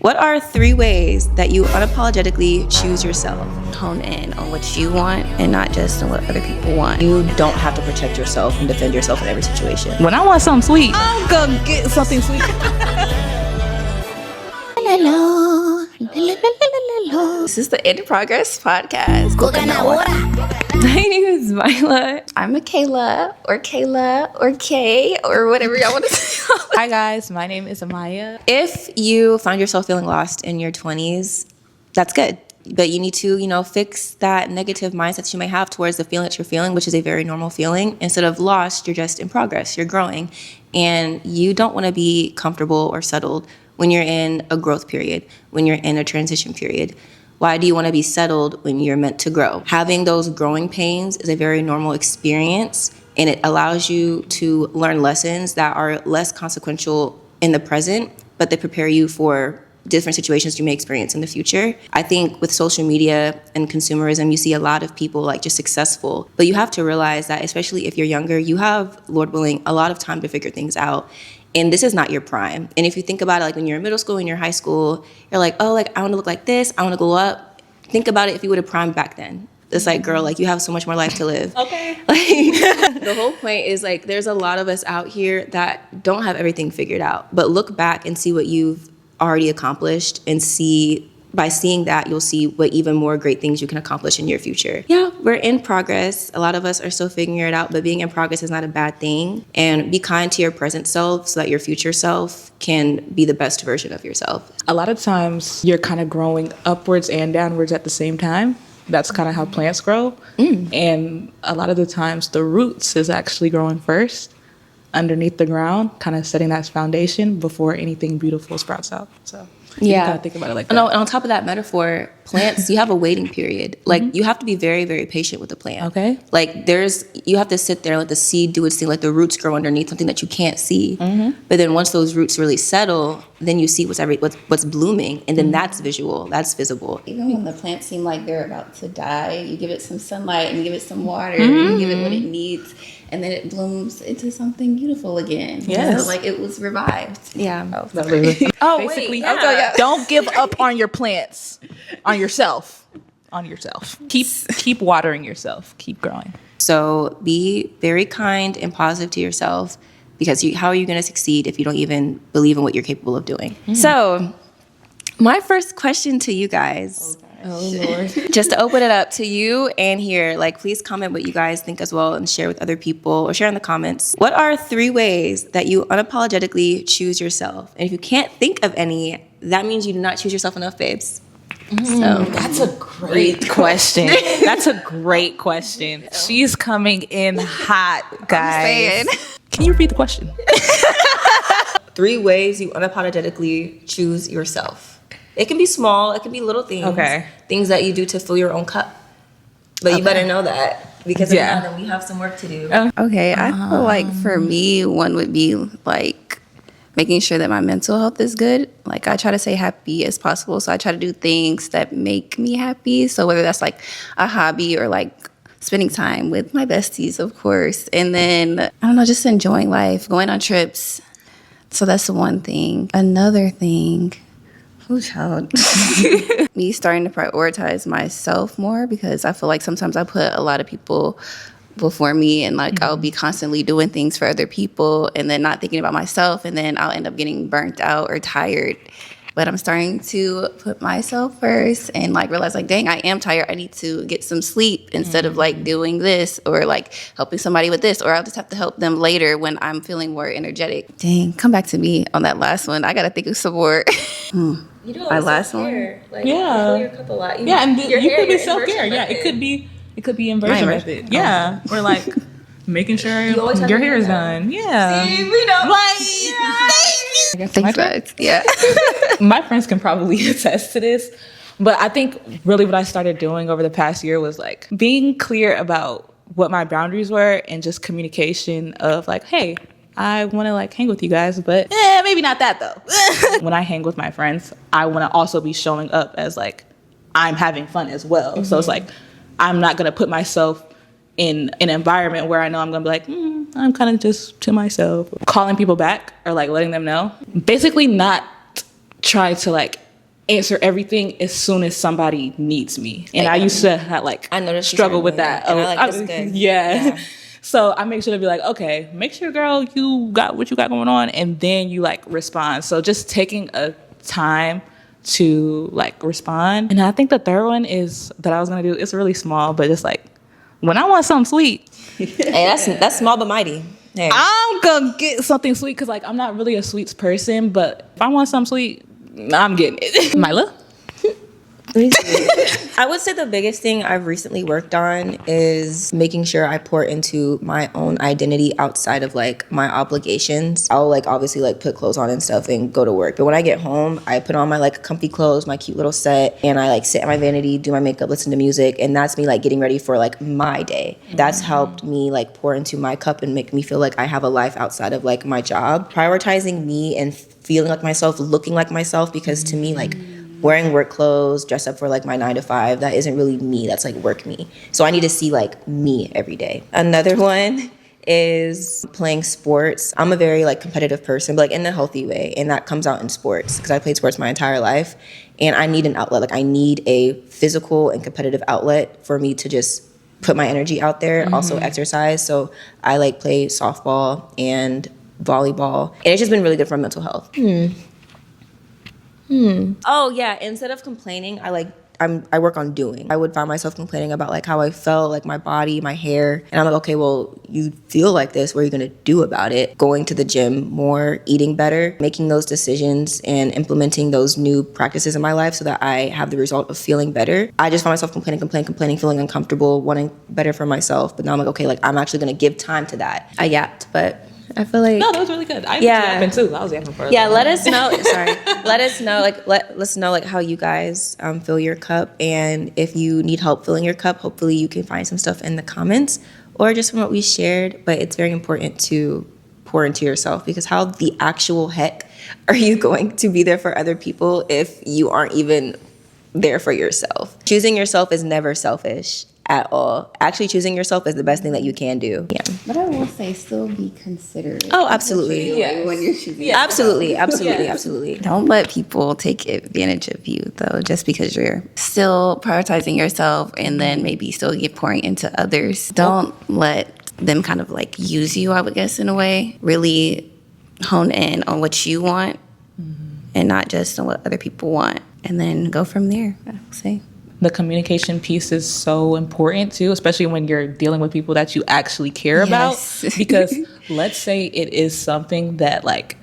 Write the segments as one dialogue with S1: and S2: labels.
S1: What are 3 ways that you unapologetically choose yourself?
S2: Hone in on what you want and not just on what other people want.
S1: You don't have to protect yourself and defend yourself in every situation.
S3: When I want something sweet, I'll go get something sweet.
S2: This is the In Progress podcast.
S1: My name is Mikayla.
S2: I'm Mikayla or Kayla or Kay or whatever y'all want to say.
S3: Hi guys, my name is Amaya.
S1: If you find yourself feeling lost in your 20s, that's good. But you need to, fix that negative mindset that you may have towards the feeling that you're feeling, which is a very normal feeling. Instead of lost, you're just in progress. You're growing. And you don't want to be comfortable or settled when you're in a growth period, when you're in a transition period. Why do you want to be settled when you're meant to grow? Having those growing pains is a very normal experience, and it allows you to learn lessons that are less consequential in the present, but they prepare you for different situations you may experience in the future. I think with social media and consumerism, you see a lot of people just successful, but you have to realize that especially if you're younger, you have, Lord willing, a lot of time to figure things out. And this is not your prime. And if you think about it, when you're in middle school and you're high school, you're like, I want to look like this. I want to go up. Think about it if you would have primed back then. It's like, girl, you have so much more life to live.
S3: Okay.
S1: The whole point is there's a lot of us out here that don't have everything figured out. But look back and see what you've already accomplished, and by seeing that, you'll see what even more great things you can accomplish in your future. Yeah, we're in progress. A lot of us are still figuring it out, but being in progress is not a bad thing. And be kind to your present self so that your future self can be the best version of yourself.
S3: A lot of times you're kind of growing upwards and downwards at the same time. That's kind of how plants grow. And a lot of the times the roots is actually growing first underneath the ground, kind of setting that foundation before anything beautiful sprouts out. So you kind of think about it like that.
S1: No, and on top of that metaphor, plants, you have a waiting period. You have to be very, very patient with the plant.
S3: Okay.
S1: You have to sit there and let the seed do its thing, let the roots grow underneath something that you can't see. But then once those roots really settle, then you see what's blooming, and then that's visual, that's visible.
S2: Even when the plants seem like they're about to die, you give it some sunlight and you give it some water and you give it what it needs, and then it blooms into something beautiful again.
S3: Yes.
S2: So, it was revived.
S1: Yeah.
S3: Basically, don't give up on your plants, on yourself. Keep watering yourself. Keep growing.
S1: So be very kind and positive to yourself, because how are you going to succeed if you don't even believe in what you're capable of doing? So my first question to you guys,
S3: Lord.
S1: just to open it up to you and here, please comment what you guys think as well and share with other people, or share in the comments. What are 3 ways that you unapologetically choose yourself? And if you can't think of any, that means you do not choose yourself enough, babes. So
S3: That's a great question. She's coming in hot, guys. Can you repeat the question?
S1: 3 ways you unapologetically choose yourself. It can be small, it can be little things.
S3: Okay.
S1: Things that you do to fill your own cup. But you better know that, because if not, then we have some work to do.
S2: Okay, I feel like for me, one would be making sure that my mental health is good. I try to stay happy as possible, so I try to do things that make me happy. So whether that's a hobby or spending time with my besties, of course. And then, I don't know, just enjoying life, going on trips. So that's one thing. Another thing, child. Me starting to prioritize myself more, because I feel like sometimes I put a lot of people before me, and I'll be constantly doing things for other people and then not thinking about myself, and then I'll end up getting burnt out or tired. But I'm starting to put myself first and realize dang, I am tired. I need to get some sleep instead of doing this, or helping somebody with this, or I'll just have to help them later when I'm feeling more energetic. Dang, come back to me on that last one. I got to think of some more.
S1: You do
S2: my last one?
S1: You fill your cup a lot.
S3: And you could be self-care. Yeah, it could be inversion method. Yeah. Or making sure your hair is done. Yeah.
S1: See, we know.
S2: Thanks. Yeah.
S3: My friends can probably attest to this, but I think really what I started doing over the past year was being clear about what my boundaries were, and just communication of hey, I want to hang with you guys, but maybe not that though. When I hang with my friends, I want to also be showing up as I'm having fun as well. So it's I'm not going to put myself in an environment where I know I'm going to be I'm kind of just to myself. Calling people back, or letting them know. Basically not try to answer everything as soon as somebody needs me. And I used to have, like,
S1: I noticed
S3: struggle with that.
S1: And I like this good.
S3: Yeah. So I make sure to be like, okay, make sure, girl, you got what you got going on, and then you like respond. So just taking a time to like respond. And I think the third one is that I was gonna do, it's really small, but just like when I want something sweet.
S1: Hey, that's small but mighty. Hey.
S3: I'm gonna get something sweet because like I'm not really a sweets person, but if I want something sweet, I'm getting it. Mikayla?
S1: I would say the biggest thing I've recently worked on is making sure I pour into my own identity outside of like my obligations. I'll like obviously like put clothes on and stuff and go to work. But when I get home, I put on my like comfy clothes, my cute little set, and I like sit at my vanity, do my makeup, listen to music, and that's me like getting ready for like my day. That's helped me like pour into my cup and make me feel like I have a life outside of like my job. Prioritizing me and feeling like myself, looking like myself, because to me like wearing work clothes, dress up for like my 9 to 5, that isn't really me, that's like work me. So I need to see like me every day. Another one is playing sports. I'm a very like competitive person, but like in a healthy way, and that comes out in sports because I played sports my entire life, and I need an outlet. Like I need a physical and competitive outlet for me to just put my energy out there, also exercise. So I like play softball and volleyball, and it's just been really good for my mental health. Oh yeah, instead of complaining, I work on doing. I would find myself complaining about like how I felt, like my body, my hair, and I'm like, okay, well, you feel like this, what are you gonna do about it? Going to the gym more, eating better, making those decisions and implementing those new practices in my life so that I have the result of feeling better. I just find myself complaining, feeling uncomfortable, wanting better for myself, but now I'm like, okay, like I'm actually gonna give time to that. I yapped, but I feel like
S3: No, that was really good. I was yapping too. I was yapping for
S1: let us know. Sorry, let us know. Let us know like how you guys fill your cup, and if you need help filling your cup, hopefully you can find some stuff in the comments or just from what we shared. But it's very important to pour into yourself, because how the actual heck are you going to be there for other people if you aren't even there for yourself? Choosing yourself is never selfish at all. Actually, choosing yourself is the best thing that you can do. Yeah.
S2: But I will say, still be considerate.
S1: Oh, absolutely.
S2: Yeah. When you're choosing.
S1: Yeah. Absolutely.
S2: Don't let people take advantage of you, though, just because you're still prioritizing yourself and then maybe still get pouring into others. Don't let them kind of like use you, I would guess, in a way. Really hone in on what you want and not just on what other people want. And then go from there, I would say.
S3: The communication piece is so important too, especially when you're dealing with people that you actually care about. Because let's say it is something that like,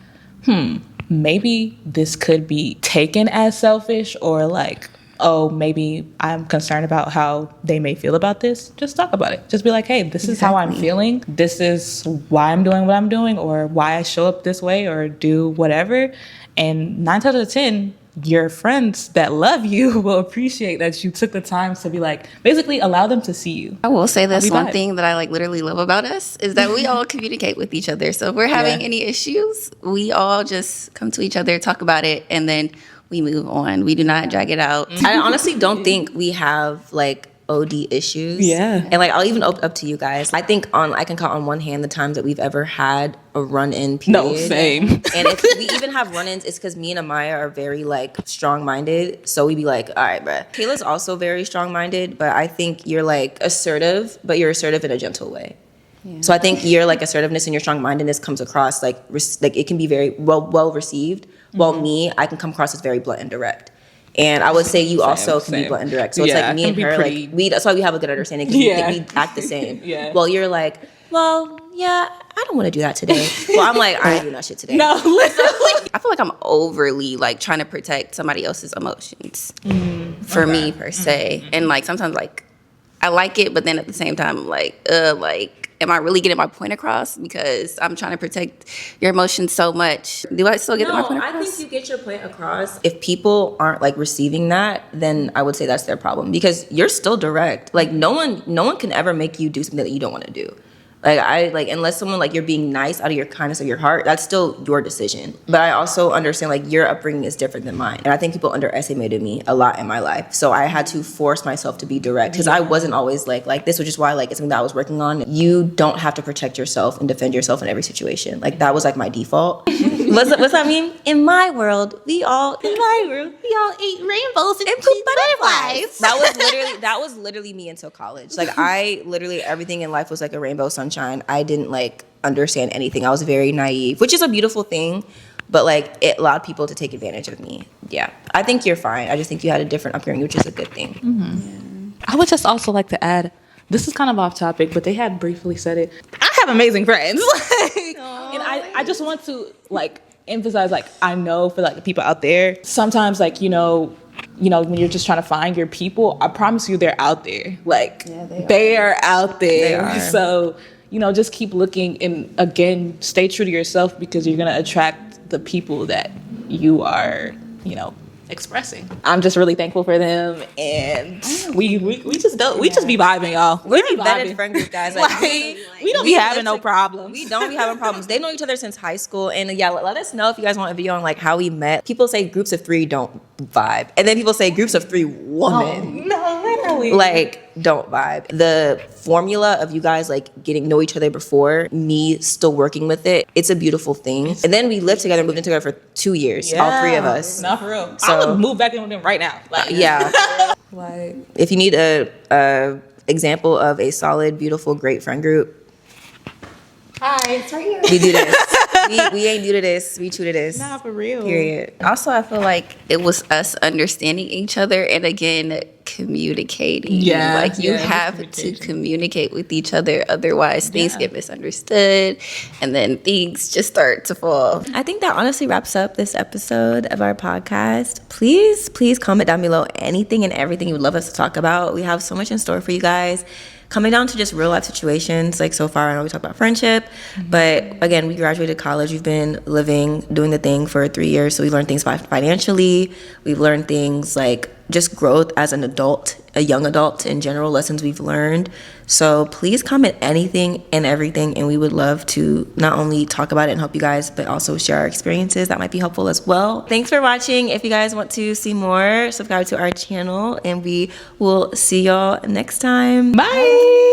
S3: maybe this could be taken as selfish, or like, oh, maybe I'm concerned about how they may feel about this. Just talk about it. Just be like, hey, this is how I'm feeling. This is why I'm doing what I'm doing, or why I show up this way or do whatever. And 9 times out of 10, your friends that love you will appreciate that you took the time to be like, basically allow them to see you.
S2: I will say this one thing that I like literally love about us is that we all communicate with each other. So if we're having any issues, we all just come to each other, talk about it, and then we move on. We do not drag it out.
S1: I honestly don't think we have like OD issues.
S3: Yeah.
S1: And like I'll even open up to you guys. I think I can count on one hand the times that we've ever had a run-in period.
S3: No, same.
S1: And if we even have run-ins, it's because me and Amaya are very like strong-minded. So we be like, all right, bruh. Kayla's also very strong-minded, but I think you're like assertive, but you're assertive in a gentle way. Yeah. So I think your like assertiveness and your strong-mindedness comes across like it can be very well received. While me, I can come across as very blunt and direct. And I would say you also can be blunt and direct. So it's like me and her, like that's why we have a good understanding, because we act the same. Well, you're like, well, yeah, I don't want to do that today. Well, I'm like, I ain't doing that shit today.
S3: No, literally.
S2: I feel like I'm overly like trying to protect somebody else's emotions for me per se. And like sometimes like I like it, but then at the same time I'm like, am I really getting my point across? Because I'm trying to protect your emotions so much. Do I still get my point across?
S1: I think you get your point across. If people aren't like receiving that, then I would say that's their problem, because you're still direct. Like no one can ever make you do something that you don't want to do. Like unless someone like you're being nice out of your kindness of your heart, that's still your decision. But I also understand like your upbringing is different than mine, and I think people underestimated me a lot in my life. So I had to force myself to be direct because I wasn't always like this, which is why like it's something that I was working on. You don't have to protect yourself and defend yourself in every situation. Like that was like my default. What's that mean? In my world, we all ate rainbows and poop butterflies. That was literally me until college. Like I literally everything in life was like a rainbow sunshine. I didn't like understand anything. I was very naive, which is a beautiful thing, but like it allowed people to take advantage of me. Yeah, I think you're fine. I just think you had a different upbringing, which is a good thing.
S3: Mm-hmm. Yeah. I would just also like to add, this is kind of off topic, but they had briefly said it. I have amazing friends, and I just want to like emphasize, like I know for like the people out there, sometimes like you know when you're just trying to find your people, I promise you they're out there. Like they are out there. So just keep looking, and again, stay true to yourself because you're gonna attract the people that you are, expressing. I'm just really thankful for them, and we just be vibing, y'all.
S1: We're a vetted friend group, guys. Like,
S3: we don't be having no problems.
S1: We don't be having problems. They know each other since high school, and yeah, let us know if you guys want a video on like how we met. People say groups of 3 don't vibe, and then people say groups of 3 women.
S3: No, literally.
S1: Like don't vibe. The formula of you guys like know each other before me still working with it, it's a beautiful thing. And then we lived together, moved in together for 2 years, all 3 of us.
S3: Not for real. So, I would move back in with them right now. Like,
S1: yeah.
S3: Like,
S1: if you need a example of a solid, beautiful, great friend group,
S2: hi, it's right here.
S1: we do this. we ain't new to this. We true to this.
S3: Nah, for real.
S1: Period.
S2: Also, I feel like it was us understanding each other and again communicating.
S3: Yeah,
S2: like you have to communicate with each other, otherwise things get misunderstood, and then things just start to fall.
S1: I think that honestly wraps up this episode of our podcast. Please comment down below anything and everything you would love us to talk about. We have so much in store for you guys. Coming down to just real life situations, like so far I know we talked about friendship, but again, we graduated college, we've been doing the thing for 3 years, so we learned things financially, we've learned things like just growth as an adult, a young adult in general, lessons we've learned. So please comment anything and everything, and we would love to not only talk about it and help you guys, but also share our experiences that might be helpful as well. Thanks for watching. If you guys want to see more, subscribe to our channel, and we will see y'all next time.
S3: bye.